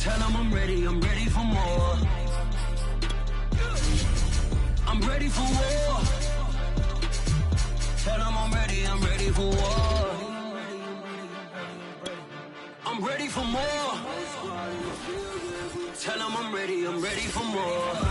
Tell them I'm ready for more. I'm ready for war. Tell them I'm ready for war. I'm ready for more. Tell them I'm ready for more.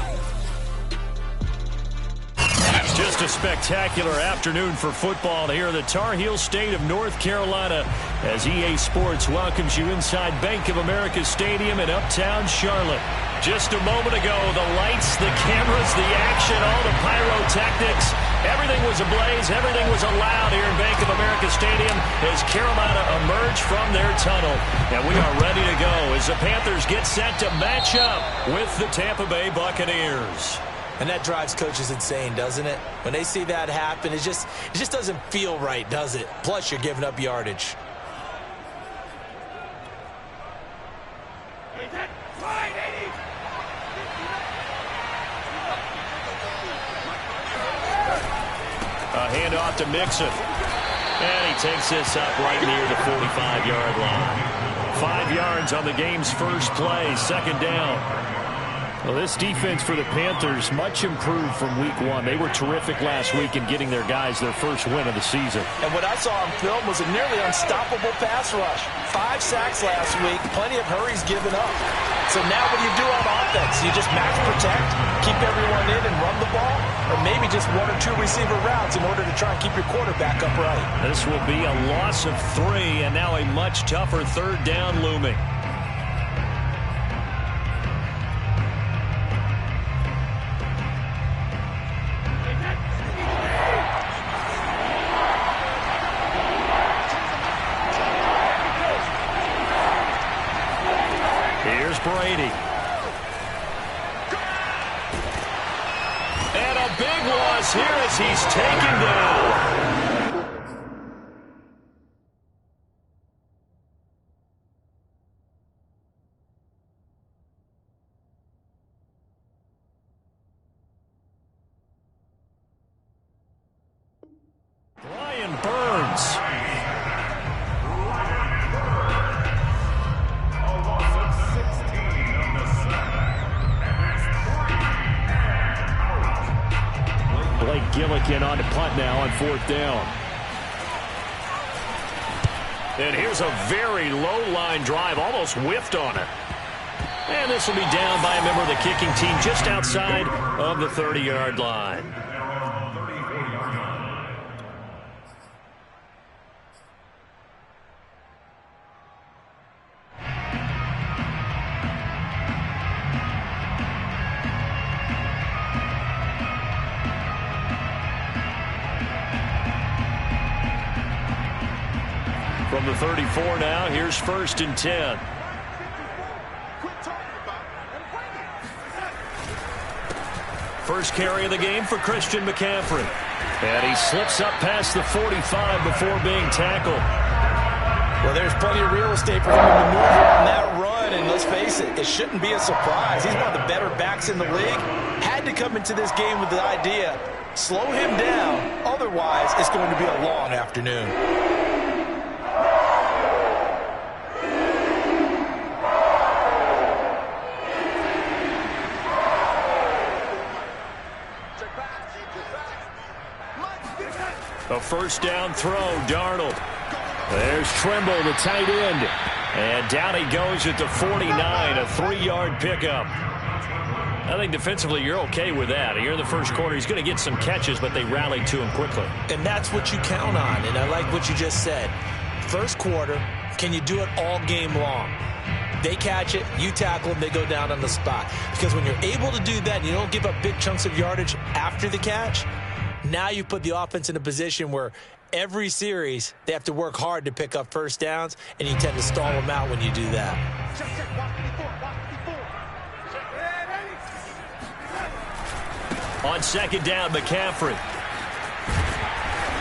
Just a spectacular afternoon for football here in the Tar Heel state of North Carolina as EA Sports welcomes you inside Bank of America Stadium in uptown Charlotte. Just a moment ago, the lights, the cameras, the action, all the pyrotechnics, everything was ablaze, everything was allowed here in Bank of America Stadium as Carolina emerged from their tunnel. And we are ready to go as the Panthers get set to match up with the Tampa Bay Buccaneers. And that drives coaches insane, doesn't it? When they see that happen, it just doesn't feel right, does it? Plus, you're giving up yardage. A handoff to Mixon. And he takes this up right near the 45-yard line. 5 yards on the game's first play, second down. Well, this defense for the Panthers much improved from week one. They were terrific last week in getting their guys their first win of the season. And what I saw on film was a nearly unstoppable pass rush. 5 sacks last week, plenty of hurries given up. So now what do you do on offense? You just max protect, keep everyone in and run the ball, or maybe just 1 or 2 receiver routes in order to try and keep your quarterback upright. This will be a loss of 3 and now a much tougher third down looming. Brady. And a big loss here as he's taken down. Brian Burns. Gillikin on to punt now on 4th down. And here's a very low-line drive, almost whiffed on it. And this will be down by a member of the kicking team just outside of the 30-yard line. From the 34 now, here's 1st and 10. First carry of the game for Christian McCaffrey. And he slips up past the 45 before being tackled. Well, there's plenty of real estate for him to maneuver on that run. And let's face it, it shouldn't be a surprise. He's one of the better backs in the league. Had to come into this game with the idea, slow him down. Otherwise, it's going to be a long afternoon. A first down throw, Darnold. There's Trimble, the tight end. And down he goes at the 49, a 3-yard pickup. I think defensively you're okay with that. Here in the first quarter, he's going to get some catches, but they rallied to him quickly. And that's what you count on, and I like what you just said. First quarter, can you do it all game long? They catch it, you tackle them, they go down on the spot. Because when you're able to do that and you don't give up big chunks of yardage after the catch, now you put the offense in a position where every series they have to work hard to pick up first downs, and you tend to stall them out when you do that. On second down, McCaffrey.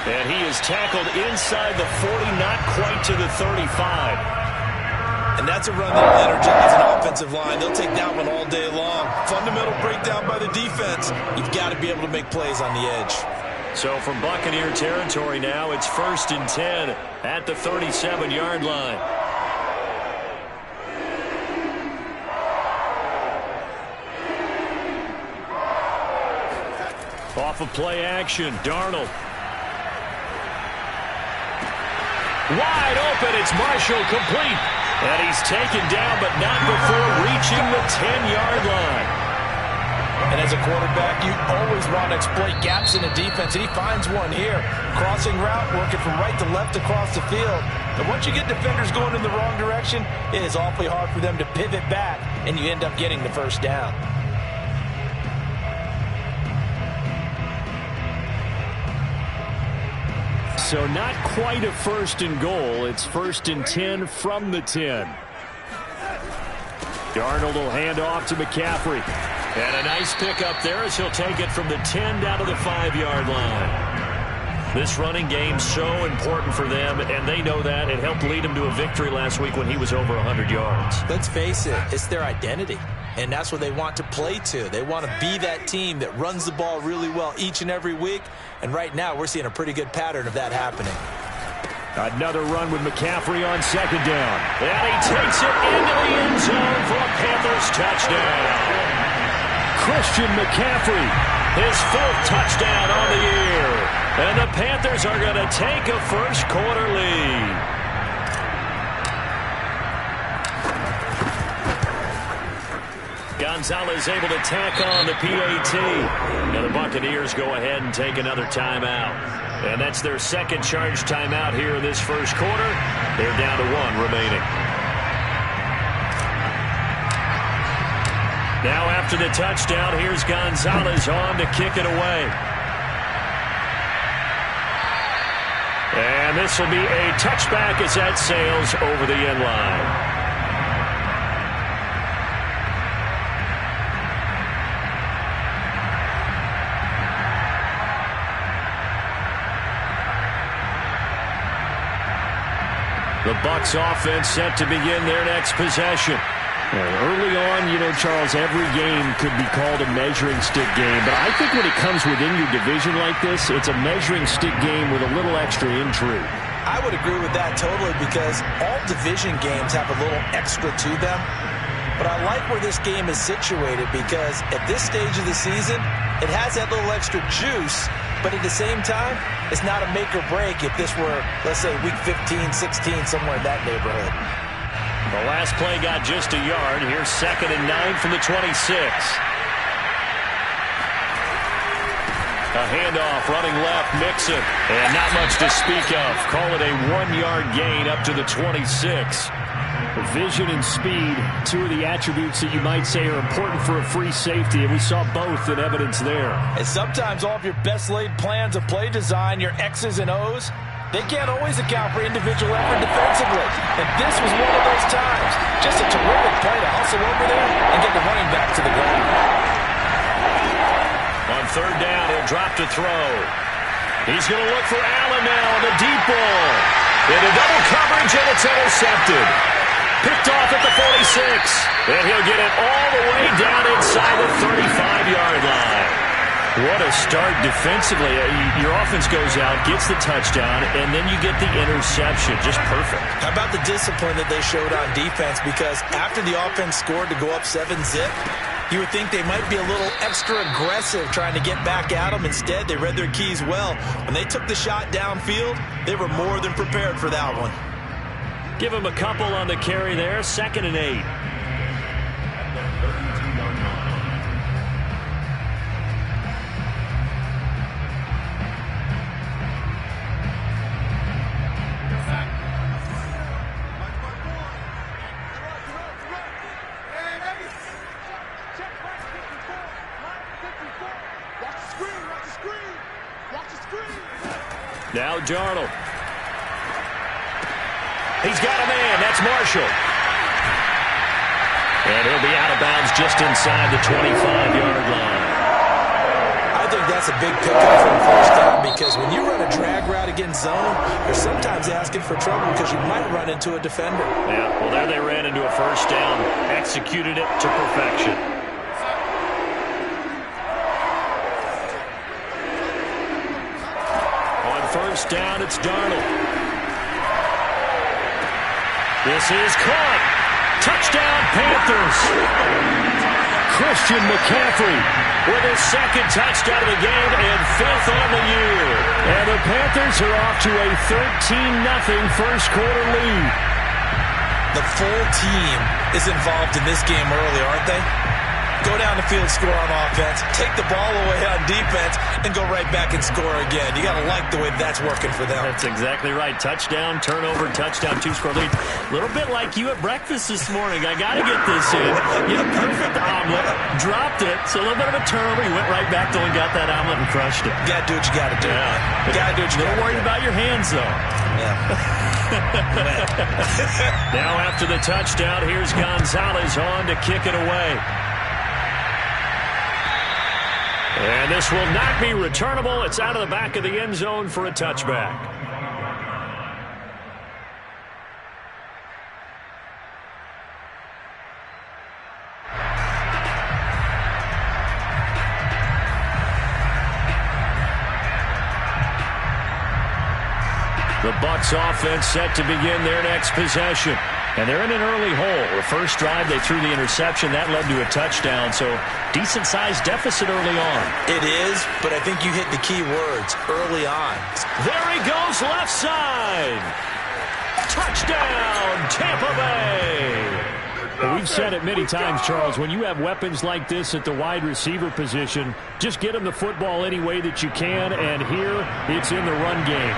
And he is tackled inside the 40, not quite to the 35. And that's a run that'll energize an offensive line. They'll take that one all day long. Fundamental breakdown by the defense. You've got to be able to make plays on the edge. So from Buccaneer territory now, it's 1st and 10 at the 37-yard line. Off of play action, Darnold. Wide open, it's Marshall, complete. And he's taken down, but not before reaching the 10-yard line. And as a quarterback, you always want to exploit gaps in the defense, and he finds one here. Crossing route, working from right to left across the field. And once you get defenders going in the wrong direction, it is awfully hard for them to pivot back, and you end up getting the first down. So not quite a first and goal. It's 1st and 10 from the 10. Darnold will hand off to McCaffrey. And a nice pickup there as he'll take it from the 10 down to the 5-yard line. This running game's so important for them, and they know that. It helped lead him to a victory last week when he was over 100 yards. Let's face it, it's their identity. And that's what they want to play to. They want to be that team that runs the ball really well each and every week. And right now, we're seeing a pretty good pattern of that happening. Another run with McCaffrey on 2nd down. And he takes it into the end zone for a Panthers touchdown. Christian McCaffrey, his 4th touchdown on the year. And the Panthers are going to take a first-quarter lead. Gonzalez able to tack on the PAT. Now the Buccaneers go ahead and take another timeout. And that's their 2nd charge timeout here in this first quarter. They're down to 1 remaining. Now after the touchdown, here's Gonzalez on to kick it away. And this will be a touchback as that sails over the end line. The Bucs offense set to begin their next possession. Early on, Charles, every game could be called a measuring stick game. But I think when it comes within your division like this, it's a measuring stick game with a little extra intrigue. I would agree with that totally because all division games have a little extra to them. But I like where this game is situated because at this stage of the season, it has that little extra juice. But at the same time, it's not a make or break if this were, let's say, week 15, 16, somewhere in that neighborhood. The last play got just a yard. Here's 2nd and 9 from the 26. A handoff, running left, Mixon. And not much to speak of. Call it a 1-yard gain up to the 26. Vision and speed, 2 of the attributes that you might say are important for a free safety, and we saw both in evidence there. And sometimes all of your best laid plans of play design, your X's and O's, they can't always account for individual effort defensively. And this was one of those times. Just a terrific play to hustle over there and get the running back to the ground. On 3rd down, he'll drop to throw. He's going to look for Allen now on the deep ball. Into double coverage, and it's intercepted. Picked off at the 46. And he'll get it all the way down inside the 35-yard line. What a start defensively. Your offense goes out, gets the touchdown, and then you get the interception. Just perfect. How about the discipline that they showed on defense? Because after the offense scored to go up 7-0, you would think they might be a little extra aggressive trying to get back at them. Instead, they read their keys well. When they took the shot downfield, they were more than prepared for that one. Give him a couple on the carry there. 2nd and 8. Now Darnold. He's got a man. That's Marshall. And he'll be out of bounds just inside the 25-yard line. I think that's a big pickup for the first down because when you run a drag route against zone, you're sometimes asking for trouble because you might run into a defender. Yeah, well, there they ran into a first down. Executed it to perfection. On 1st down, it's Darnold. This is caught. Touchdown, Panthers. Christian McCaffrey with his second touchdown of the game and 5th on the year. And the Panthers are off to a 13-0 first quarter lead. The full team is involved in this game early, aren't they? Go down the field, score on offense, take the ball away on defense, and go right back and score again. You got to like the way that's working for them. That's exactly right. Touchdown, turnover, touchdown, 2-score lead. A little bit like you at breakfast this morning. I got to get this in. Yeah, perfect omelet. Dropped it. So a little bit of a turnover. You went right back though and got that omelet and crushed it. You got to do what you got to do. Yeah. You got to do what you got to do. Worried about your hands, though. Yeah. Now after the touchdown, here's Gonzalez on to kick it away. And this will not be returnable. It's out of the back of the end zone for a touchback. The Bucs offense set to begin their next possession. And they're in an early hole. The first drive, they threw the interception. That led to a touchdown, so decent-sized deficit early on. It is, but I think you hit the key words, early on. There he goes, left side. Touchdown, Tampa Bay. Well, we've said it many times, Charles, when you have weapons like this at the wide receiver position, just get them the football any way that you can, and here it's in the run game.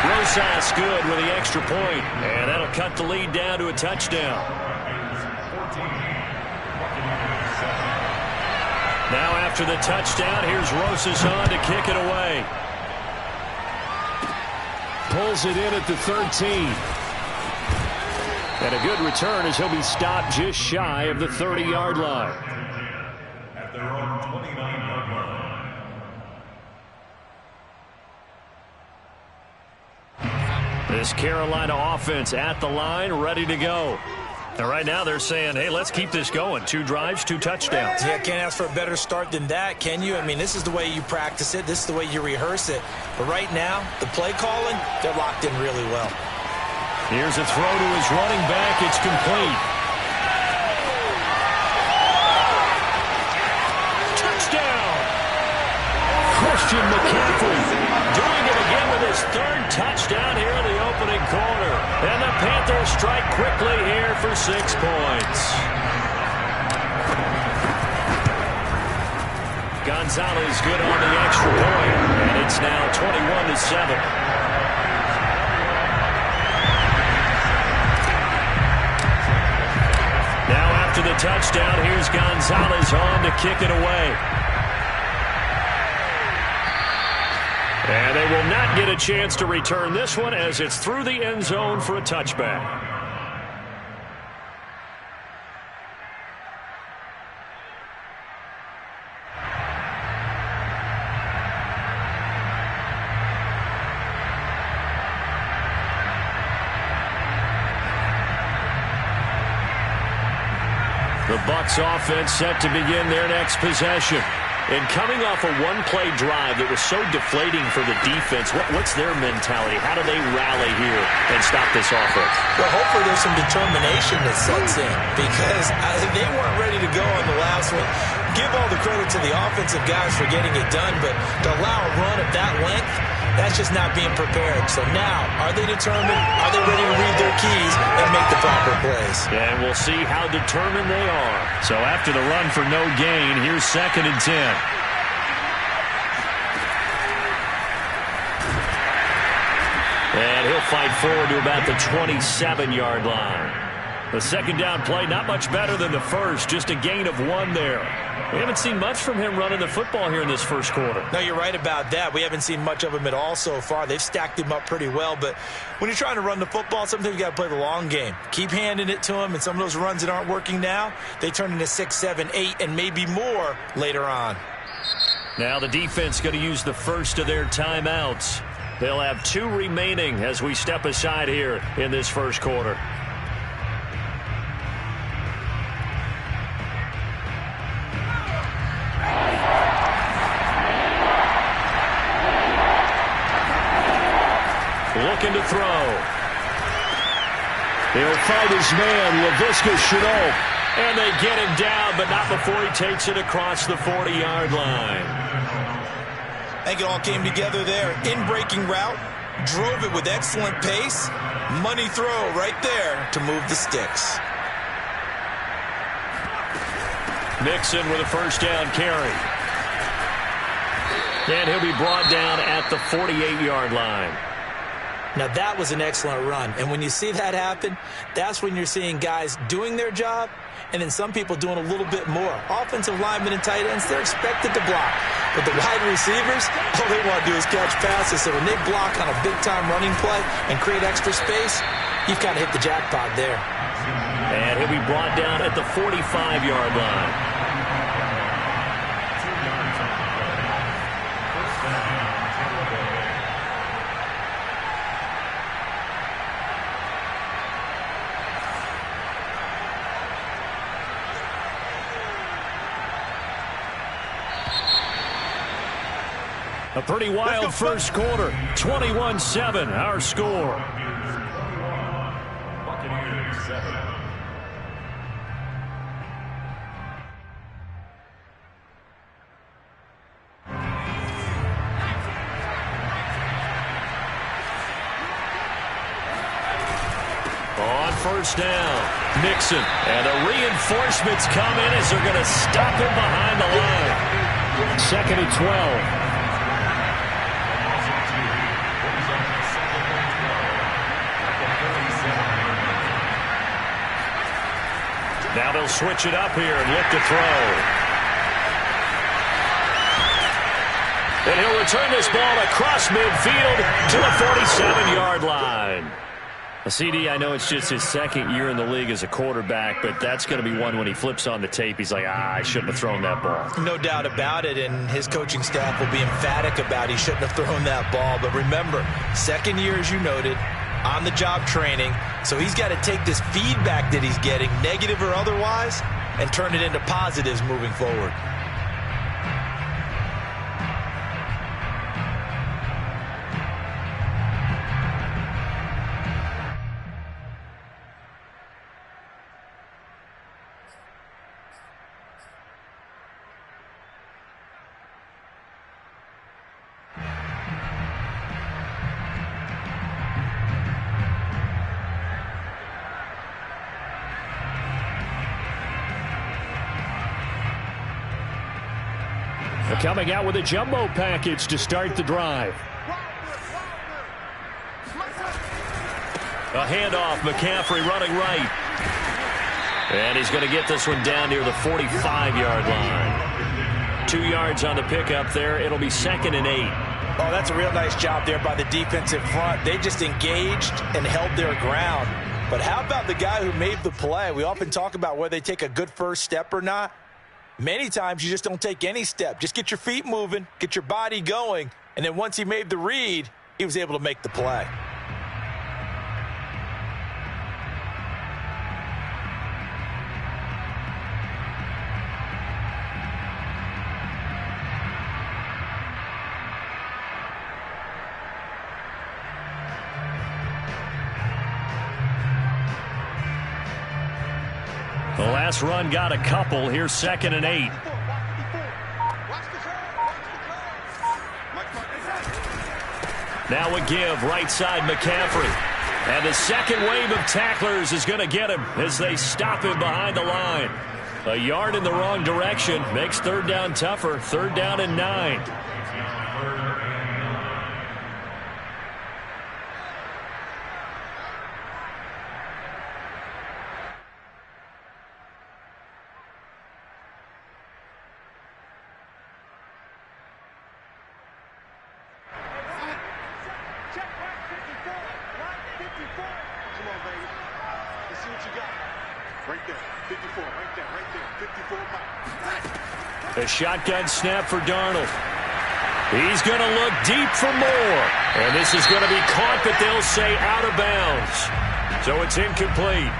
Rosas good with the extra point, and that'll cut the lead down to a touchdown. Now after the touchdown, here's Rosas on to kick it away. Pulls it in at the 13. And a good return as he'll be stopped just shy of the 30-yard line. At their own 29-yard line. This Carolina offense at the line, ready to go. And right now they're saying, hey, let's keep this going. 2 drives, 2 touchdowns. Yeah, can't ask for a better start than that, can you? I mean, this is the way you practice it. This is the way you rehearse it. But right now, the play calling, they're locked in really well. Here's a throw to his running back. It's complete. Touchdown! Christian McCaffrey Doing it again with his 3rd touchdown here in the opening quarter. And the Panthers strike quickly here for 6 points. Gonzalez good on the extra point. And it's now 21-7. Now after the touchdown, here's Gonzalez on to kick it away. And they will not get a chance to return this one as it's through the end zone for a touchback. The Bucs offense set to begin their next possession. And coming off a one-play drive that was so deflating for the defense, what's their mentality? How do they rally here and stop this offense? Well, hopefully there's some determination that sets in because they weren't ready to go on the last one. Give all the credit to the offensive guys for getting it done, but to allow a run of that length, that's just not being prepared. So now, are they determined? Are they ready to read their keys and make the proper plays? And we'll see how determined they are. So after the run for no gain, here's 2nd and 10. And he'll fight forward to about the 27-yard line. The second down play, not much better than the first, just a gain of 1 there. We haven't seen much from him running the football here in this first quarter. No, you're right about that. We haven't seen much of him at all so far. They've stacked him up pretty well, but when you're trying to run the football, sometimes you got to play the long game. Keep handing it to him, and some of those runs that aren't working now, they turn into 6, 7, 8, and maybe more later on. Now the defense going to use the first of their timeouts. They'll have 2 remaining as we step aside here in this first quarter. Looking to throw. He'll find his man, Laviska Shenault. And they get him down, but not before he takes it across the 40-yard line. I think it all came together there. In-breaking route, drove it with excellent pace. Money throw right there to move the sticks. Mixon with a first down carry. And he'll be brought down at the 48-yard line. Now, that was an excellent run. And when you see that happen, that's when you're seeing guys doing their job and then some people doing a little bit more. Offensive linemen and tight ends, they're expected to block. But the wide receivers, all they want to do is catch passes. So when they block on a big-time running play and create extra space, you've kind of hit the jackpot there. And he'll be brought down at the 45-yard line. A pretty wild first quarter. 21-7, our score. Buccaneers 7. On first down, Mixon. And the reinforcements come in as they're going to stop him behind the line. Second and 12. Now they'll switch it up here and look to throw. And he'll return this ball across midfield to the 47-yard line. CD, I know it's just his second year in the league as a quarterback, but that's going to be one when he flips on the tape. He's like, I shouldn't have thrown that ball. No doubt about it, and his coaching staff will be emphatic about he shouldn't have thrown that ball. But remember, second year, as you noted, on-the-job training, so he's got to take this feedback that he's getting, negative or otherwise, and turn it into positives moving forward. Coming out with a jumbo package to start the drive. A handoff, McCaffrey running right. And he's going to get this one down near the 45-yard line. 2 yards on the pickup there. It'll be 2nd and 8. Oh, that's a real nice job there by the defensive front. They just engaged and held their ground. But how about the guy who made the play? We often talk about whether they take a good first step or not. Many times you just don't take any step. Just get your feet moving, get your body going, and then once he made the read, he was able to make the play. The last run got a couple. Here's 2nd and 8. Now a give, right side McCaffrey. And the second wave of tacklers is going to get him as they stop him behind the line. A yard in the wrong direction makes third down tougher. 3rd down and 9. A shotgun snap for Darnold. He's going to look deep for more. And this is going to be caught, but they'll say out of bounds. So it's incomplete.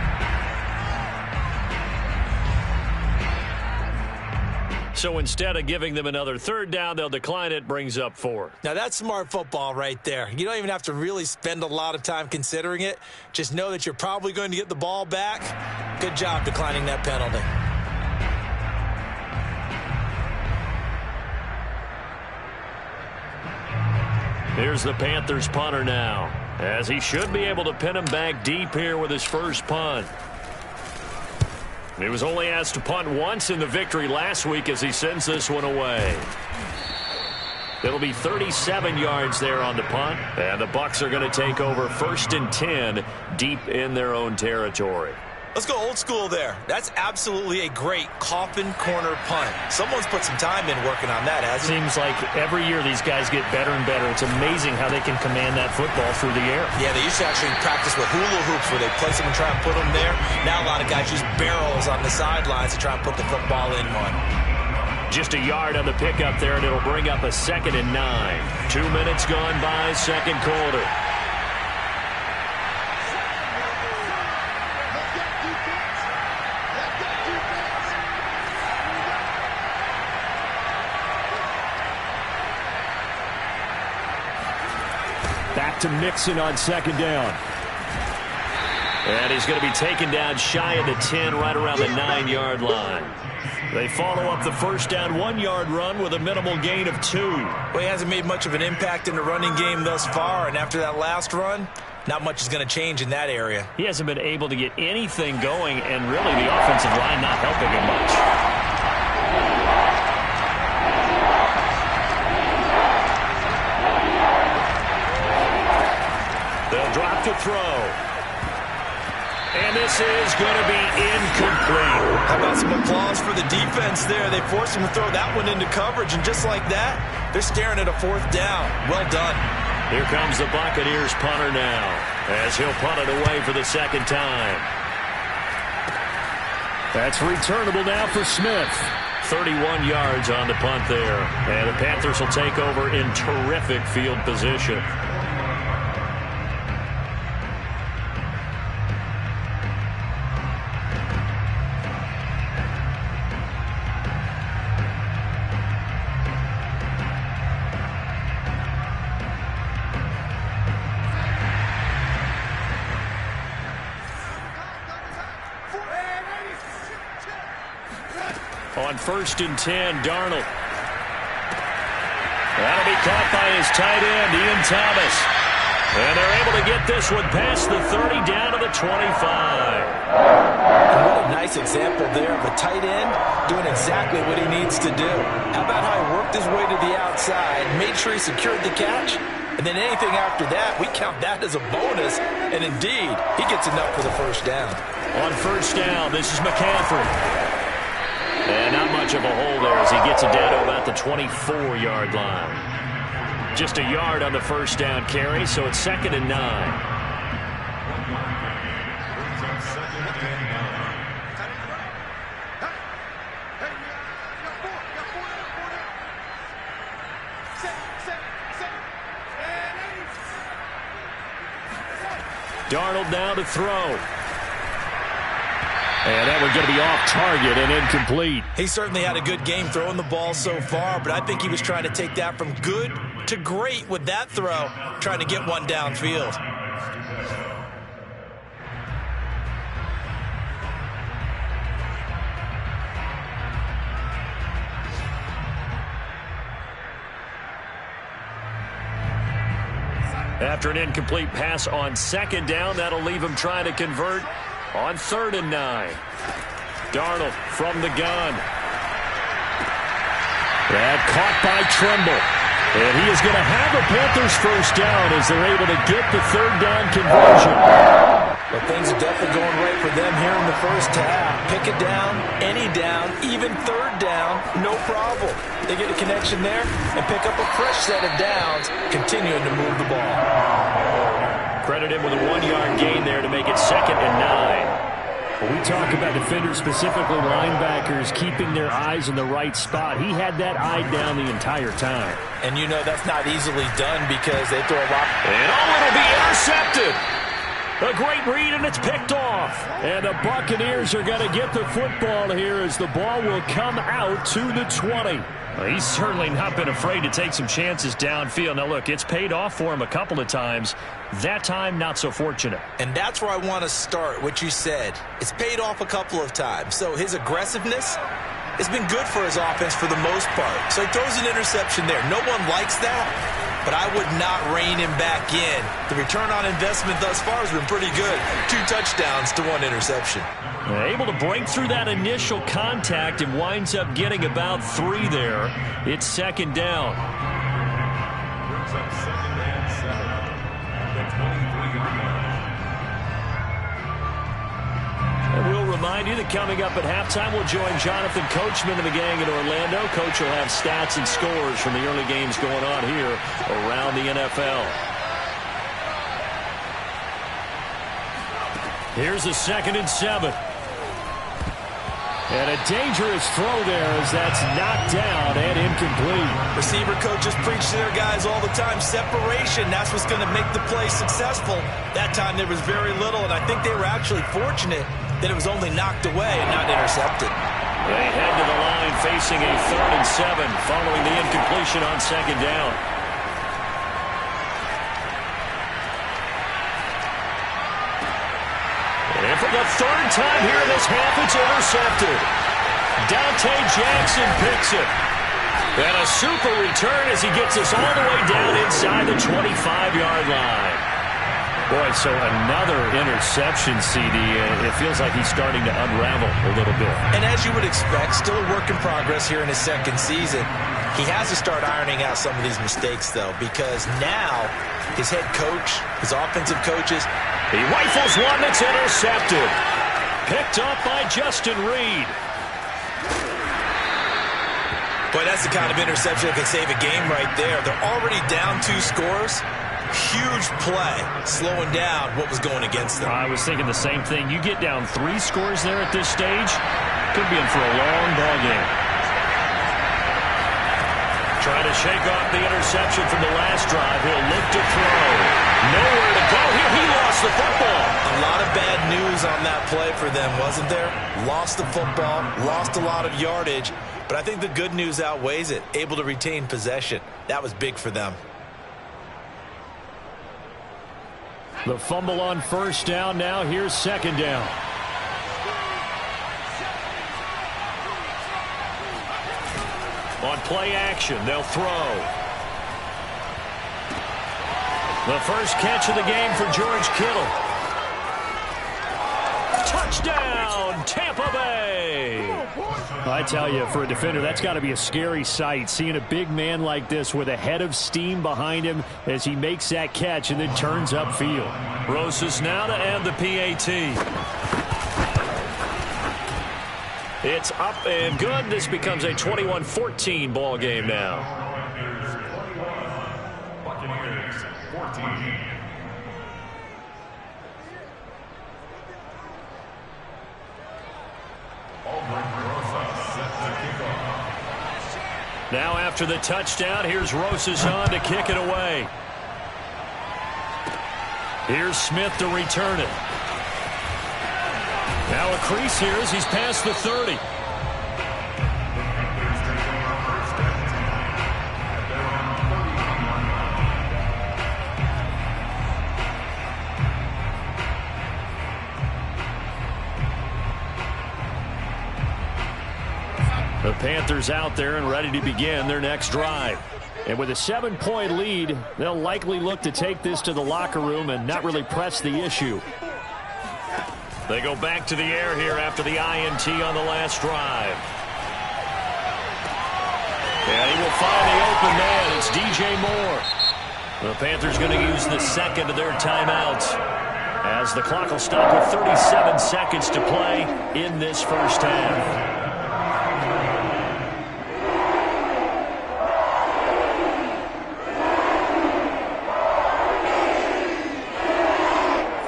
So instead of giving them another third down, they'll decline it, brings up fourth. Now, that's smart football right there. You don't even have to really spend a lot of time considering it. Just know that you're probably going to get the ball back. Good job declining that penalty. Here's the Panthers punter now, as he should be able to pin him back deep here with his first punt. He was only asked to punt once in the victory last week as he sends this one away. It'll be 37 yards there on the punt, and the Bucs are going to take over 1st and 10 deep in their own territory. Let's go old school there. That's absolutely a great coffin corner punt. Someone's put some time in working on that, hasn't it? Seems like every year these guys get better and better. It's amazing how they can command that football through the air. Yeah, they used to actually practice with hula hoops where they place them and try and put them there. Now a lot of guys use barrels on the sidelines to try and put the football in one. Just a yard on the pickup there, and it'll bring up a 2nd and 9. 2 minutes gone by, second quarter. Back to Mixon on 2nd down. And he's going to be taken down shy of the 10, right around the 9-yard line. They follow up the first down 1-yard run with a minimal gain of 2. Well, he hasn't made much of an impact in the running game thus far, and after that last run, not much is going to change in that area. He hasn't been able to get anything going, and really the offensive line not helping him much. They'll drop to throw. And this is going to be incomplete. How about some applause for the defense there? They forced him to throw that one into coverage, and just like that, they're staring at a 4th down. Well done. Here comes the Buccaneers punter now, as he'll punt it away for the 2nd time. That's returnable now for Smith. 31 yards on the punt there. And the Panthers will take over in terrific field position. On 1st and 10, Darnold. That'll be caught by his tight end, Ian Thomas. And they're able to get this one past the 30 down to the 25. What a nice example there of a tight end doing exactly what he needs to do. How about how he worked his way to the outside, made sure he secured the catch, and then anything after that, we count that as a bonus. And indeed, he gets enough for the first down. On 1st down, this is McCaffrey. And not much of a hole there as he gets it down to about the 24-yard line. Just a yard on the first down carry, so it's 2nd and 9. Darnold now to throw. And that one's going to be off target and incomplete. He certainly had a good game throwing the ball so far, but I think he was trying to take that from good to great with that throw, trying to get one downfield. After an incomplete pass on 2nd down, that'll leave him trying to convert on 3rd and 9. Darnold from the gun. That caught by Tremble. And he is going to have a Panthers first down as they're able to get the 3rd down conversion. But things are definitely going right for them here in the first half. Pick it down, any down, even 3rd down, no problem. They get a connection there and pick up a fresh set of downs, continuing to move the ball. Credit him with a 1-yard gain there to make it 2nd and 9. When we talk about defenders, specifically linebackers, keeping their eyes in the right spot, he had that eye down the entire time. And you know that's not easily done because they throw a lot. And it'll be intercepted. A great read, and it's picked off. And the Buccaneers are going to get the football here as the ball will come out to the 20. Well, he's certainly not been afraid to take some chances downfield. Now, look, it's paid off for him a couple of times. That time, not so fortunate. And that's where I want to start, what you said. It's paid off a couple of times. So his aggressiveness has been good for his offense for the most part. So he throws an interception there. No one likes that, but I would not rein him back in. The return on investment thus far has been pretty good. 2 touchdowns to 1 interception. Able to break through that initial contact and winds up getting about 3 there. It's second down. Brings up second and 7 at the 23-yard line. And we'll remind you that coming up at halftime, we'll join Jonathan Coachman and the gang in Orlando. Coach will have stats and scores from the early games going on here around the NFL. Here's a 2nd and 7. And a dangerous throw there as that's knocked down and incomplete. Receiver coaches preach to their guys all the time. Separation, that's what's going to make the play successful. That time there was very little, and I think they were actually fortunate that it was only knocked away and not intercepted. They head to the line facing a 3rd and 7 following the incompletion on second down. And for the 3rd time here in this half, it's intercepted. Dante Jackson picks it. And a super return as he gets us all the way down inside the 25-yard line. Boy, so another interception, CD. It feels like he's starting to unravel a little bit. And as you would expect, still a work in progress here in his 2nd season. He has to start ironing out some of these mistakes, though, because now his head coach, his offensive coaches, he rifles one that's intercepted. Picked up by Justin Reed. Boy, that's the kind of interception that can save a game right there. They're already down 2 scores. Huge play, slowing down what was going against them. I was thinking the same thing. You get down 3 scores there at this stage, could be in for a long ball game. Trying to shake off the interception from the last drive. He'll look to throw. Nowhere to go here. He lost the football. A lot of bad news on that play for them, wasn't there? Lost the football, lost a lot of yardage, but I think the good news outweighs it. Able to retain possession. That was big for them. The fumble on 1st down. Now here's 2nd down. On play action, they'll throw. The first catch of the game for George Kittle. Touchdown, Tampa Bay! I tell you, for a defender, that's got to be a scary sight, seeing a big man like this with a head of steam behind him as he makes that catch and then turns upfield. Rosas now to add the PAT. It's up and good. This becomes a 21-14 ball game now. Buccaneers 14. Now after the touchdown, here's Rosas on to kick it away. Here's Smith to return it. Now a crease here as he's past the 30. The Panthers out there and ready to begin their next drive. And with a 7-point lead, they'll likely look to take this to the locker room and not really press the issue. They go back to the air here after the INT on the last drive. And he will find the open man. It's DJ Moore. The Panthers going to use the 2nd of their timeouts as the clock will stop with 37 seconds to play in this first half.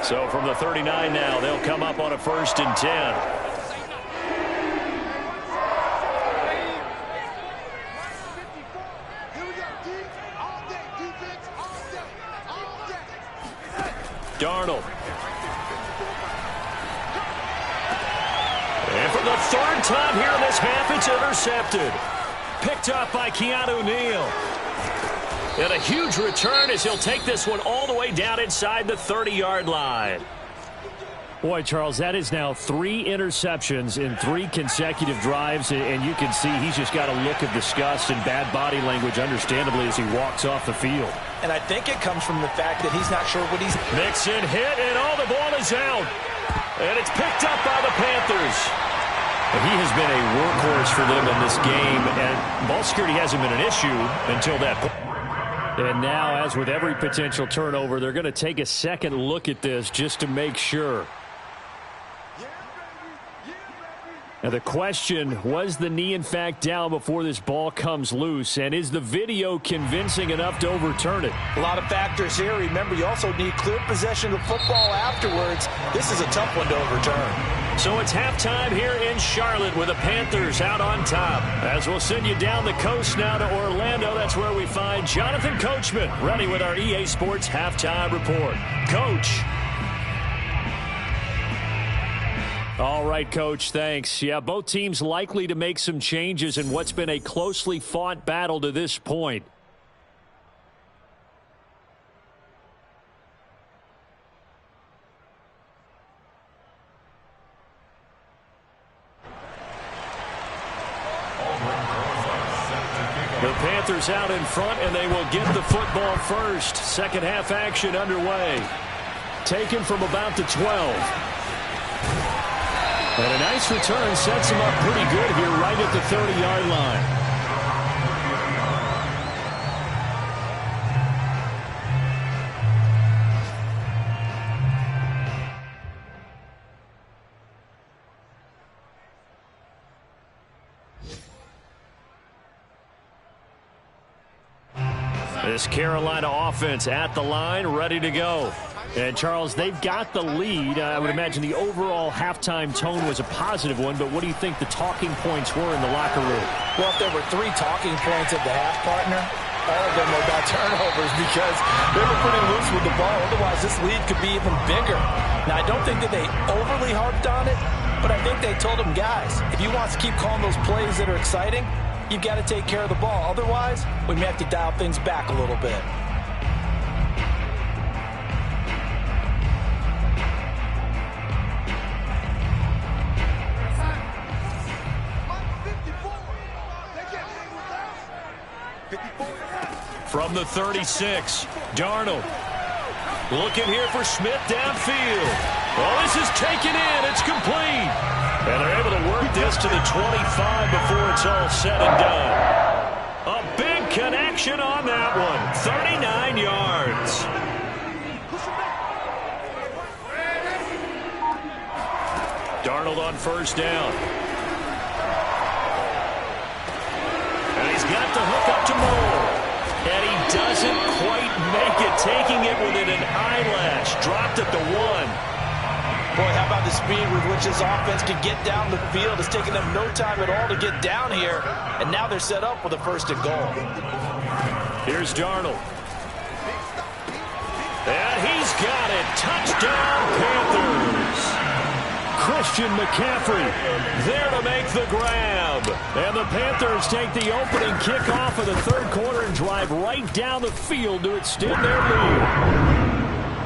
So from the 39 now, they'll come up on a 1st and 10. Darnold. And for the third time here in this half, it's intercepted. Picked up by Keanu Neal. And a huge return as he'll take this one all the way down inside the 30-yard line. Boy, Charles, that is now 3 interceptions in 3 consecutive drives, and you can see he's just got a look of disgust and bad body language, understandably, as he walks off the field. And I think it comes from the fact that he's not sure what he's... Mixon hit, and the ball is out. And it's picked up by the Panthers. And he has been a workhorse for them in this game, and ball security hasn't been an issue until that point. And now, as with every potential turnover, they're going to take a second look at this just to make sure. Now the question, was the knee in fact down before this ball comes loose? And is the video convincing enough to overturn it? A lot of factors here. Remember, you also need clear possession of the football afterwards. This is a tough one to overturn. So it's halftime here in Charlotte with the Panthers out on top. As we'll send you down the coast now to Orlando, that's where we find Jonathan Coachman ready with our EA Sports Halftime Report. Coach. All right, Coach, thanks. Yeah, both teams likely to make some changes in what's been a closely fought battle to this point. The Panthers out in front, and they will get the football first. Second half action underway. Taken from about the 12. And a nice return sets him up pretty good here right at the 30-yard line. This Carolina offense at the line, ready to go. And, Charles, they've got the lead. I would imagine the overall halftime tone was a positive one, but what do you think the talking points were in the locker room? Well, if there were 3 talking points at the half, partner, all of them were about turnovers because they were pretty loose with the ball. Otherwise, this lead could be even bigger. Now, I don't think that they overly harped on it, but I think they told them, guys, if you want to keep calling those plays that are exciting, you've got to take care of the ball. Otherwise, we may have to dial things back a little bit. From the 36, Darnold. Looking here for Smith downfield. Oh, this is taken in. It's complete. And they're able to work this to the 25 before it's all said and done. A big connection on that one. 39 yards. Darnold on first down. And he's got the hook up to Moore. And he doesn't quite make it, taking it within an eyelash. Dropped at the 1. Boy, how about the speed with which this offense can get down the field? It's taken them no time at all to get down here. And now they're set up with a first and goal. Here's Darnold. And he's got it. Touchdown, Panthers. Christian McCaffrey there to make the grab. And the Panthers take the opening kickoff of the third quarter and drive right down the field to extend their lead.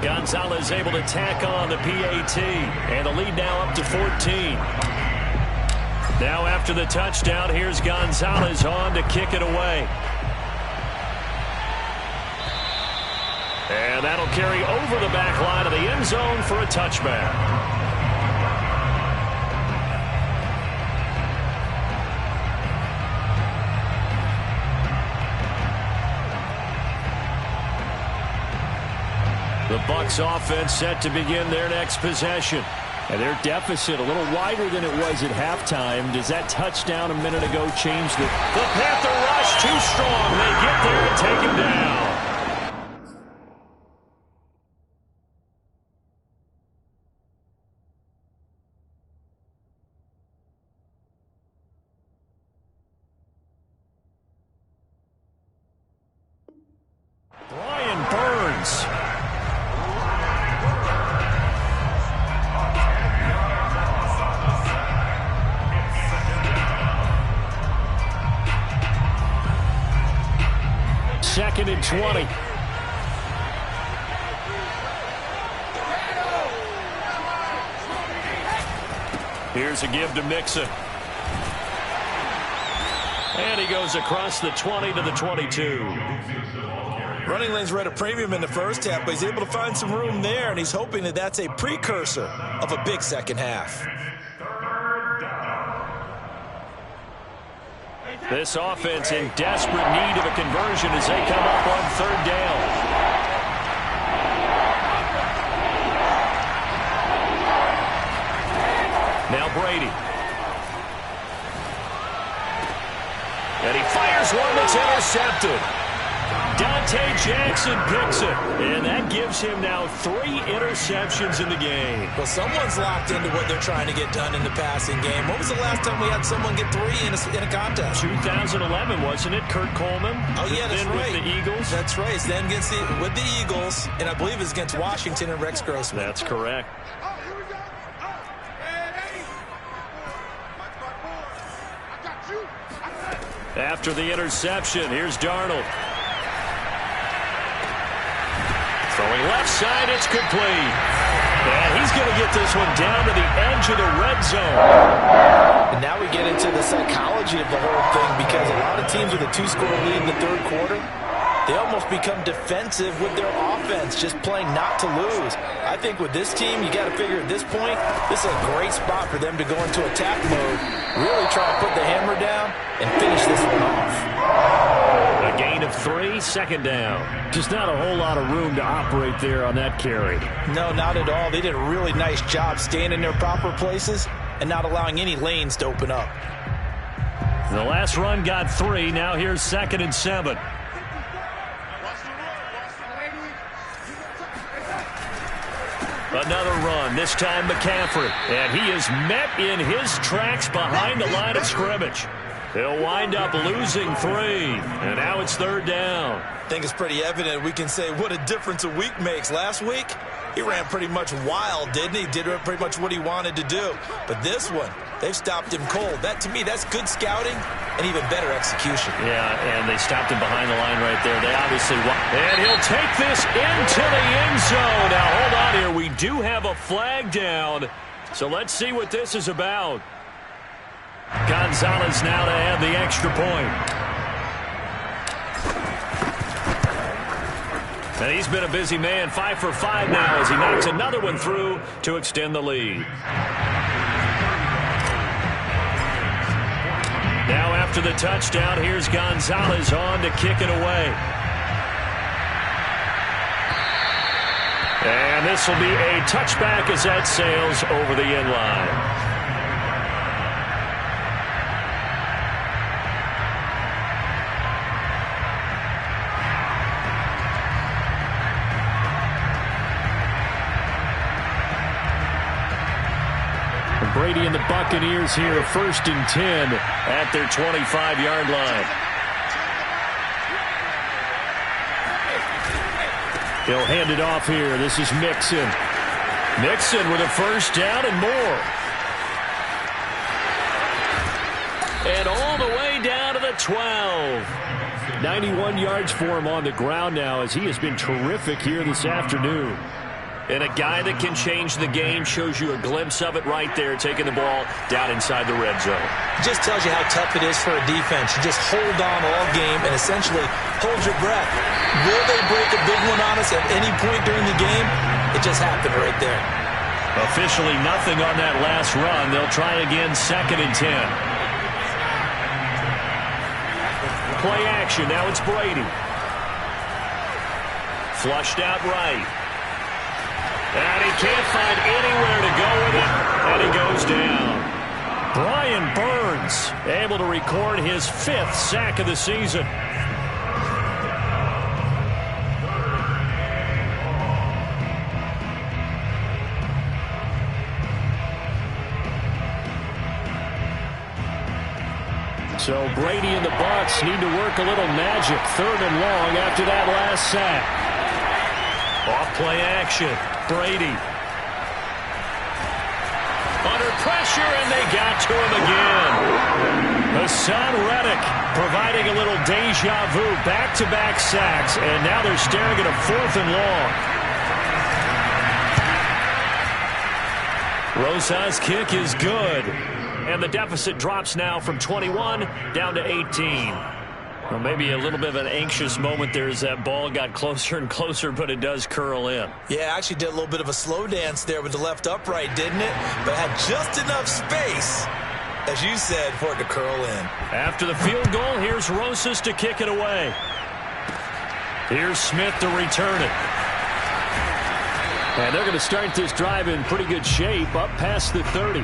Gonzalez able to tack on the PAT. And the lead now up to 14. Now after the touchdown, here's Gonzalez on to kick it away. And that'll carry over the back line of the end zone for a touchback. The Bucs offense set to begin their next possession. And their deficit a little wider than it was at halftime. Does that touchdown a minute ago change the... The Panther rush too strong. They get there and take him down. 2nd and 20. Here's a give to Mixon. And he goes across the 20 to the 22. Running lanes were at a premium in the first half, but he's able to find some room there, and he's hoping that that's a precursor of a big second half. This offense in desperate need of a conversion as they come up on 3rd down. Now Brady. And he fires one that's intercepted. Dante Jackson picks it. And that gives him now 3 interceptions in the game. Well, someone's locked into what they're trying to get done in the passing game. When was the last time we had someone get 3 in a contest? 2011, wasn't it? Kurt Coleman? Oh, yeah, that's right. With the Eagles? That's right. It's then with the Eagles, and I believe it's against Washington and Rex Grossman. That's correct. After the interception, here's Darnold. Throwing left side, it's complete. And he's going to get this one down to the edge of the red zone. And now we get into the psychology of the whole thing, because a lot of teams with a 2-score lead in the 3rd quarter, they almost become defensive with their offense, just playing not to lose. I think with this team, you got to figure at this point, this is a great spot for them to go into attack mode, really try to put the hammer down and finish this one off. A gain of 3, 2nd down. Just not a whole lot of room to operate there on that carry. No, not at all. They did a really nice job staying in their proper places and not allowing any lanes to open up. The last run got 3. Now here's 2nd and 7. Another run, this time McCaffrey. And he is met in his tracks behind the line of scrimmage. He'll wind up losing 3. And now it's 3rd down. I think it's pretty evident. We can say what a difference a week makes. Last week, he ran pretty much wild, didn't he? Did pretty much what he wanted to do. But this one, they've stopped him cold. That, to me, that's good scouting and even better execution. Yeah, and they stopped him behind the line right there. They obviously want. And he'll take this into the end zone. Now, hold on here. We do have a flag down. So let's see what this is about. Gonzalez now to add the extra point. And he's been a busy man, 5 for 5 now as he knocks another one through to extend the lead. Now after the touchdown, here's Gonzalez on to kick it away. And this will be a touchback as that sails over the end line. Brady and the Buccaneers here, 1st and 10 at their 25-yard line. He'll hand it off here. This is Mixon. Mixon with a 1st down and more. And all the way down to the 12. 91 yards for him on the ground now as he has been terrific here this afternoon. And a guy that can change the game, shows you a glimpse of it right there, taking the ball down inside the red zone. It just tells you how tough it is for a defense. You just hold on all game and essentially hold your breath. Will they break a big one on us at any point during the game? It just happened right there. Officially nothing on that last run. They'll try again, 2nd and 10. Play action. Now it's Brady. Flushed out right. And he can't find anywhere to go with it, and he goes down. Brian Burns able to record his 5th sack of the season. So Brady and the Bucs need to work a little magic. 3rd and long after that last sack. Off play action. Brady. Under under pressure, and they got to him again. Hassan Reddick providing a little deja vu, back-to-back sacks, and now they're staring at a 4th and long. Rosa's kick is good, and the deficit drops now from 21 down to 18. Well, maybe a little bit of an anxious moment there as that ball got closer and closer, but it does curl in. Yeah, actually did a little bit of a slow dance there with the left upright, didn't it? But had just enough space, as you said, for it to curl in. After the field goal, here's Rosas to kick it away. Here's Smith to return it. And they're going to start this drive in pretty good shape, up past the 30.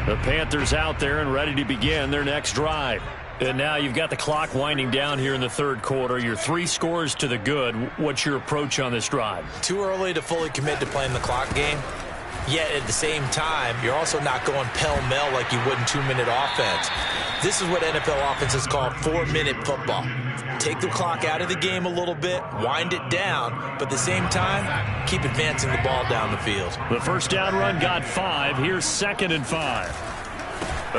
The Panthers out there and ready to begin their next drive. And now you've got the clock winding down here in the 3rd quarter. You're 3 scores to the good. What's your approach on this drive? Too early to fully commit to playing the clock game. Yet at the same time, you're also not going pell-mell like you would in 2-minute offense. This is what NFL offenses call 4-minute football. Take the clock out of the game a little bit, wind it down, but at the same time, keep advancing the ball down the field. The first down run got 5. Here's 2nd and 5.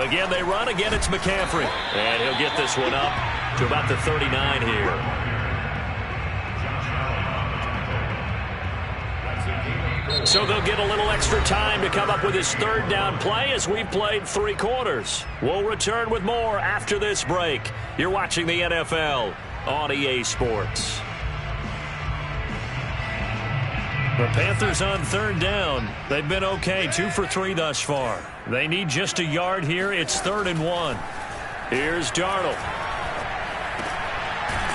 Again, they run. Again, it's McCaffrey. And he'll get this one up to about the 39 here. So they'll get a little extra time to come up with his 3rd down play as we've played 3 quarters. We'll return with more after this break. You're watching the NFL on EA Sports. The Panthers on 3rd down. They've been okay, 2 for 3 thus far. They need just a yard here. It's 3rd and 1. Here's Darnold.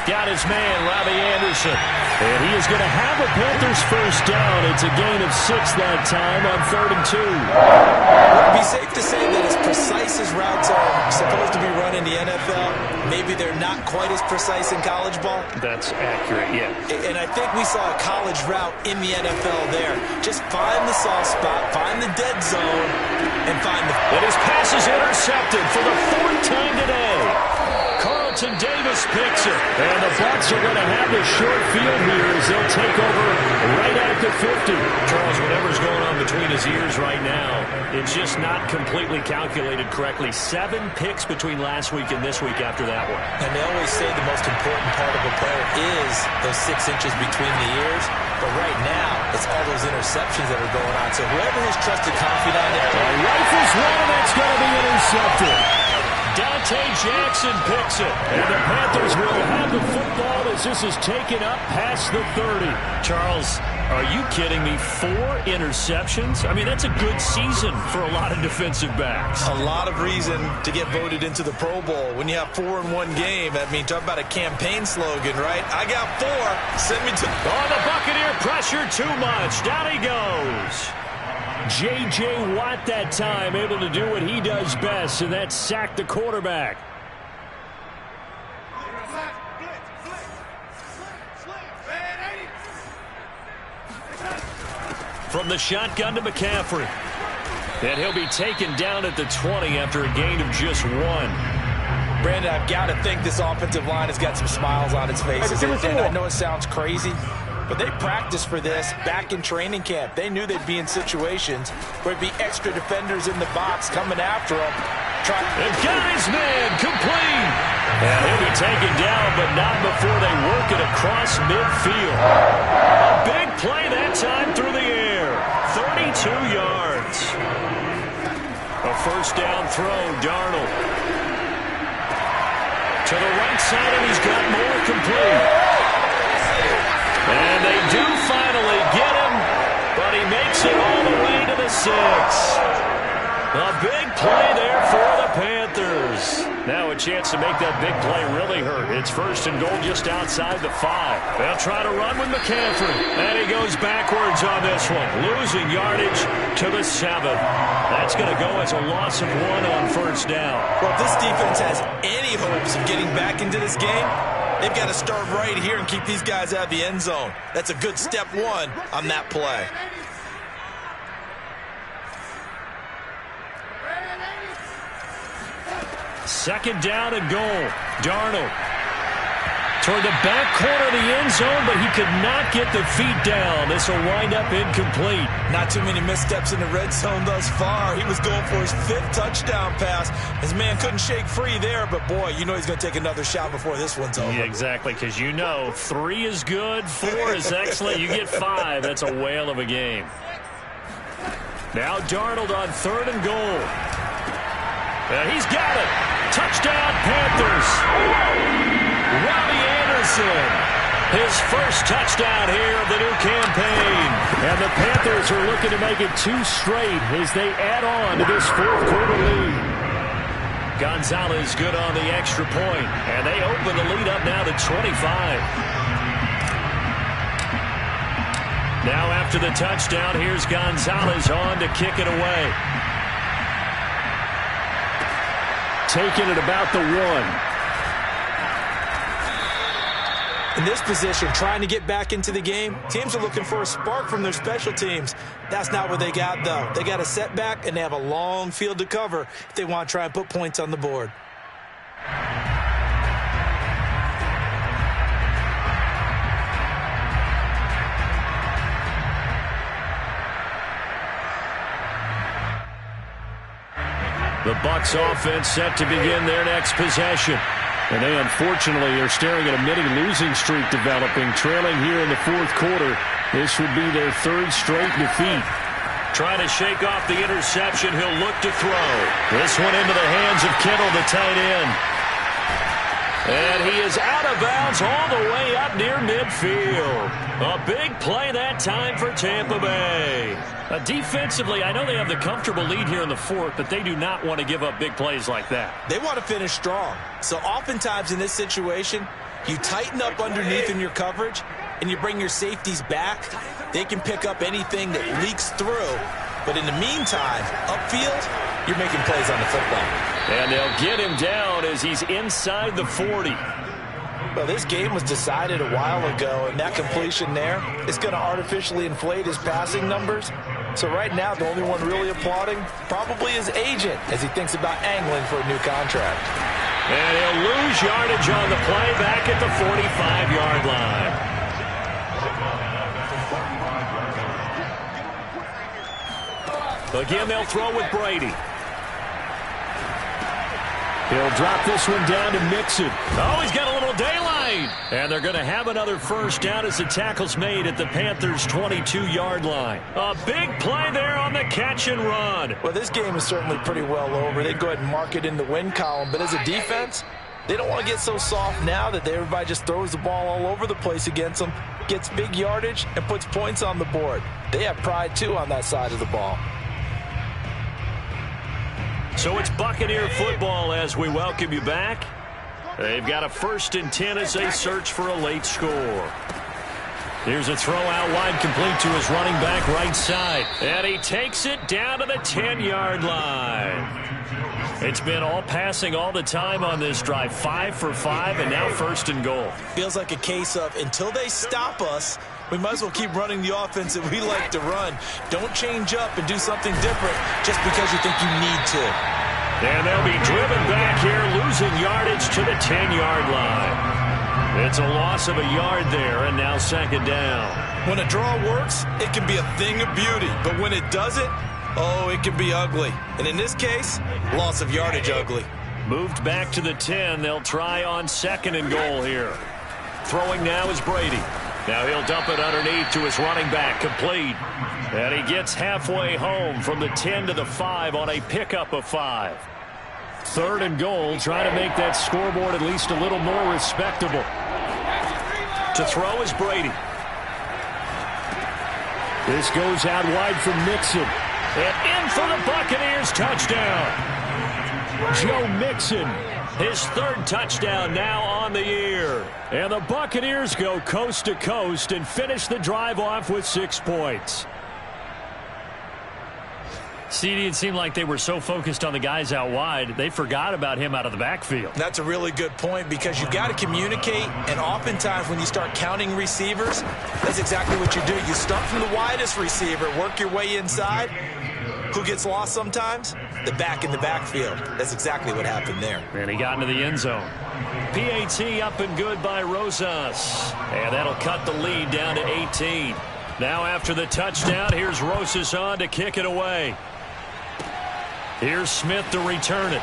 Got his man, Robbie Anderson. And he is going to have a Panthers first down. It's a gain of 6 that time on 3rd and 2. Would it be safe to say that as precise as routes are supposed to be run in the NFL, maybe they're not quite as precise in college ball? That's accurate, yeah. And I think we saw a college route in the NFL there. Just find the soft spot, find the dead zone, and find the... And his pass is intercepted for the 4th time today. Carlton Davis picks it. And the Bucs are going to have the short field here as they'll take over right at the 50. Charles, whatever's going on between his ears right now, it's just not completely calculated correctly. 7 picks between last week and this week after that one. And they always say the most important part of a player is those 6 inches between the ears. But right now, it's all those interceptions that are going on. So whoever his trusted confidant is... Rifles one, and that's going to be intercepted. Dante Jackson picks it, and the Panthers will have the football as this is taken up past the 30. Charles, are you kidding me? 4 interceptions? I mean, that's a good season for a lot of defensive backs. A lot of reason to get voted into the Pro Bowl. When you have 4 in one game, I mean, talk about a campaign slogan, right? I got 4. Send me to... Oh, the Buccaneer pressure too much. Down he goes. J.J. Watt that time able to do what he does best, and that's sack the quarterback. From the shotgun to McCaffrey. And he'll be taken down at the 20 after a gain of just 1. Brandon, I've got to think this offensive line has got some smiles on its faces. And I know it sounds crazy, but they practiced for this back in training camp. They knew they'd be in situations where there'd be extra defenders in the box coming after them. And got his man complete. And he'll be taken down, but not before they work it across midfield. A big play that time through the air. 32 yards. A first down throw, Darnold. To the right side, and he's got more complete. And they do finally get him, but he makes it all the way to the 6. A big play there for the Panthers. Now a chance to make that big play really hurt. It's 1st and goal just outside the 5. They'll try to run with McCaffrey. And he goes backwards on this one, losing yardage to the 7. That's going to go as a loss of 1 on first down. Well, if this defense has any hopes of getting back into this game, they've got to start right here and keep these guys out of the end zone. That's a good step 1 on that play. Second down and goal. Darnold. toward the back corner of the end zone, but he could not get the feet down. This will wind up incomplete. Not too many missteps in the red zone thus far. He was going for his 5th touchdown pass. His man couldn't shake free there, but boy, you know he's going to take another shot before this one's over. Yeah, exactly, because you know 3 is good, 4 is excellent. You get 5. That's a whale of a game. Now Darnold on 3rd and goal. And he's got it. Touchdown, Panthers. Robbie Anderson, his first touchdown here of the new campaign. And the Panthers are looking to make it 2 straight as they add on to this 4th quarter lead. Gonzalez good on the extra point, and they open the lead up now to 25. Now after the touchdown, here's Gonzalez on to kick it away. Taking it about the 1. In this position, trying to get back into the game, teams are looking for a spark from their special teams. That's not what they got, though. They got a setback, and they have a long field to cover if they want to try and put points on the board. The Bucs offense set to begin their next possession. And they unfortunately are staring at a mini losing streak developing, trailing here in the 4th quarter. This would be their 3rd straight defeat. Trying to shake off the interception, he'll look to throw. This one into the hands of Kittle, the tight end. And he is out of bounds all the way up near midfield. A big play that time for Tampa Bay. Defensively, I know they have the comfortable lead here in the 4th, but they do not want to give up big plays like that. They want to finish strong. So oftentimes in this situation, you tighten up underneath in your coverage, and you bring your safeties back. They can pick up anything that leaks through. But in the meantime, upfield, you're making plays on the football. And they'll get him down as he's inside the 40. Well, this game was decided a while ago, and that completion there is going to artificially inflate his passing numbers. So right now, the only one really applauding probably his agent as he thinks about angling for a new contract. And he'll lose yardage on the play back at the 45-yard line. Again, they'll throw with Brady. He'll drop this one down to Mixon. Oh, he's got a little daylight. And they're going to have another first down as the tackle's made at the Panthers' 22-yard line. A big play there on the catch and run. Well, this game is certainly pretty well over. They'd go ahead and mark it in the win column. But as a defense, they don't want to get so soft now that everybody just throws the ball all over the place against them, gets big yardage, and puts points on the board. They have pride, too, on that side of the ball. So it's Buccaneer football as we welcome you back. They've got a 1st and 10 as they search for a late score. Here's a throw out wide, complete to his running back right side. And he takes it down to the 10-yard line. It's been all passing all the time on this drive. 5 for 5, and now 1st and goal. Feels like a case of until they stop us, we might as well keep running the offense that we like to run. Don't change up and do something different just because you think you need to. And they'll be driven back here, losing yardage to the 10-yard line. It's a loss of a yard there, and now 2nd down. When a draw works, it can be a thing of beauty. But when it doesn't, oh, it can be ugly. And in this case, loss of yardage ugly. Moved back to the 10. They'll try on 2nd and goal here. Throwing now is Brady. Now he'll dump it underneath to his running back, complete. And he gets halfway home from the 10 to the 5 on a pickup of 5. 3rd and goal, trying to make that scoreboard at least a little more respectable. To throw is Brady. This goes out wide for Mixon. And in for the Buccaneers, touchdown. Joe Mixon, his 3rd touchdown now on the year. And the Buccaneers go coast to coast and finish the drive off with 6 points. CD, it seemed like they were so focused on the guys out wide, they forgot about him out of the backfield. That's a really good point because you've got to communicate, and oftentimes when you start counting receivers, that's exactly what you do. You start from the widest receiver, work your way inside, Who gets lost sometimes? The back in the backfield. That's exactly what happened there. And he got into the end zone. PAT up and good by Rosas. And that'll cut the lead down to 18. Now after the touchdown, here's Rosas on to kick it away. Here's Smith to return it.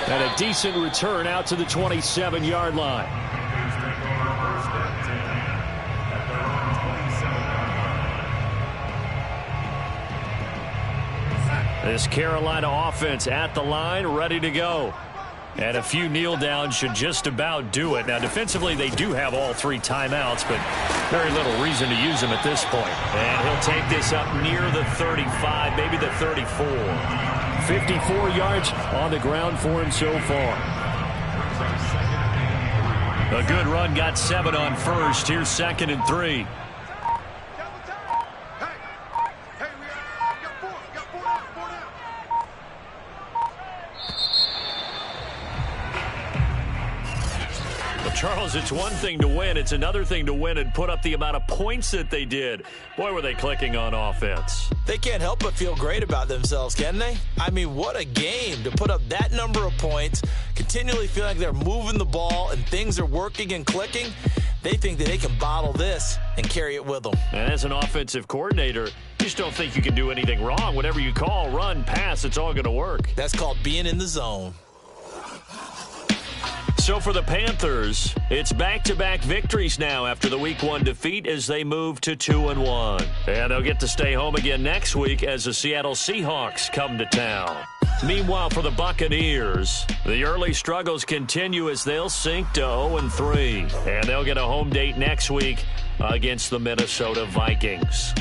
And a decent return out to the 27-yard line. This Carolina offense at the line, ready to go. And a few kneel downs should just about do it. Now, defensively, they do have all 3 timeouts, but very little reason to use them at this point. And he'll take this up near the 35, maybe the 34. 54 yards on the ground for him so far. A good run, got 7 on first. Here's 2nd and 3. Charles, it's one thing to win. It's another thing to win and put up the amount of points that they did. Boy, were they clicking on offense. They can't help but feel great about themselves, can they? I mean, what a game to put up that number of points, continually feel like they're moving the ball and things are working and clicking. They think that they can bottle this and carry it with them. And as an offensive coordinator, you just don't think you can do anything wrong. Whatever you call, run, pass, it's all going to work. That's called being in the zone. So for the Panthers, it's back-to-back victories now after the Week 1 defeat as they move to 2-1. And they'll get to stay home again next week as the Seattle Seahawks come to town. Meanwhile, for the Buccaneers, the early struggles continue as they'll sink to 0-3. And they'll get a home date next week against the Minnesota Vikings.